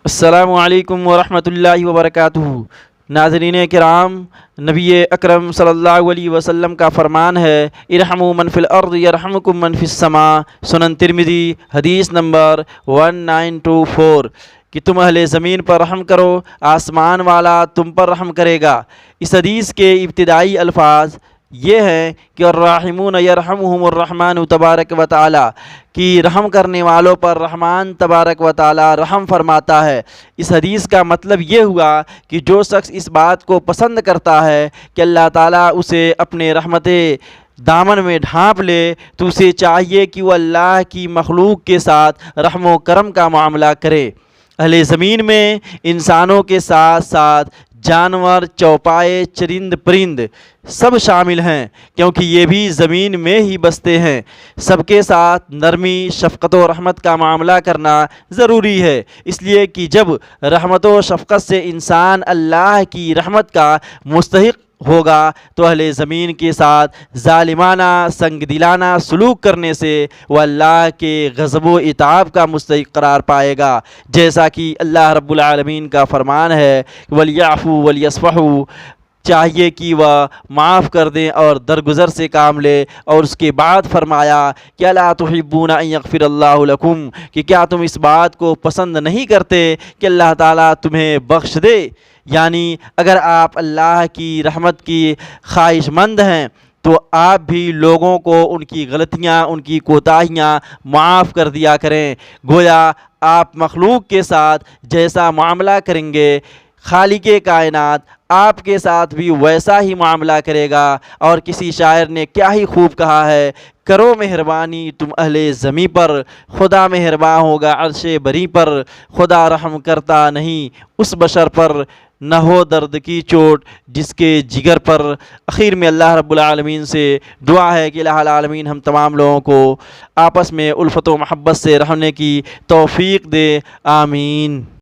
السلام علیکم ورحمۃ اللہ وبرکاتہ۔ ناظرین کرام، نبی اکرم صلی اللہ علیہ وسلم کا فرمان ہے، ارحموا من فی الارض یرحمکم من فی السماء۔ سنن ترمذی حدیث نمبر 1924 کہ تم اہل زمین پر رحم کرو، آسمان والا تم پر رحم کرے گا۔ اس حدیث کے ابتدائی الفاظ یہ ہیں کہ الراحمون یرحمہم الرحمن تبارک و تعالی، کہ رحم کرنے والوں پر رحمان تبارک و تعالی رحم فرماتا ہے۔ اس حدیث کا مطلب یہ ہوا کہ جو شخص اس بات کو پسند کرتا ہے کہ اللہ تعالیٰ اسے اپنے رحمت دامن میں ڈھانپ لے، تو اسے چاہیے کہ وہ اللہ کی مخلوق کے ساتھ رحم و کرم کا معاملہ کرے۔ اہل زمین میں انسانوں کے ساتھ ساتھ جانور، چوپائے، چرند پرند سب شامل ہیں، کیونکہ یہ بھی زمین میں ہی بستے ہیں۔ سب کے ساتھ نرمی، شفقت و رحمت کا معاملہ کرنا ضروری ہے، اس لیے کہ جب رحمت و شفقت سے انسان اللہ کی رحمت کا مستحق ہوگا تو اہل زمین کے ساتھ ظالمانہ، سنگ دلانہ سلوک کرنے سے وہ اللہ کے غضب و عتاب کا مستحق قرار پائے گا، جیسا کہ اللہ رب العالمین کا فرمان ہے وَلْيَعْفُوا وَلْيَصْفَحُوا، چاہیے کہ وہ معاف کر دیں اور درگزر سے کام لے۔ اور اس کے بعد فرمایا کہ اَلَا تُحِبُّونَ أَن يَغْفِرَ اللَّهُ لَكُمْ، کہ کیا تم اس بات کو پسند نہیں کرتے کہ اللہ تعالیٰ تمہیں بخش دے؟ یعنی اگر آپ اللہ کی رحمت کی خواہش مند ہیں تو آپ بھی لوگوں کو ان کی غلطیاں، ان کی کوتاہیاں معاف کر دیا کریں۔ گویا آپ مخلوق کے ساتھ جیسا معاملہ کریں گے، خالق کائنات آپ کے ساتھ بھی ویسا ہی معاملہ کرے گا۔ اور کسی شاعر نے کیا ہی خوب کہا ہے، کرو مہربانی تم اہل زمیں پر، خدا مہرباں ہوگا عرش بری پر، خدا رحم کرتا نہیں اس بشر پر، نہ ہو درد کی چوٹ جس کے جگر پر۔ اخیر میں اللہ رب العالمین سے دعا ہے کہ الہ العالمین ہم تمام لوگوں کو آپس میں الفت و محبت سے رہنے کی توفیق دے، آمین۔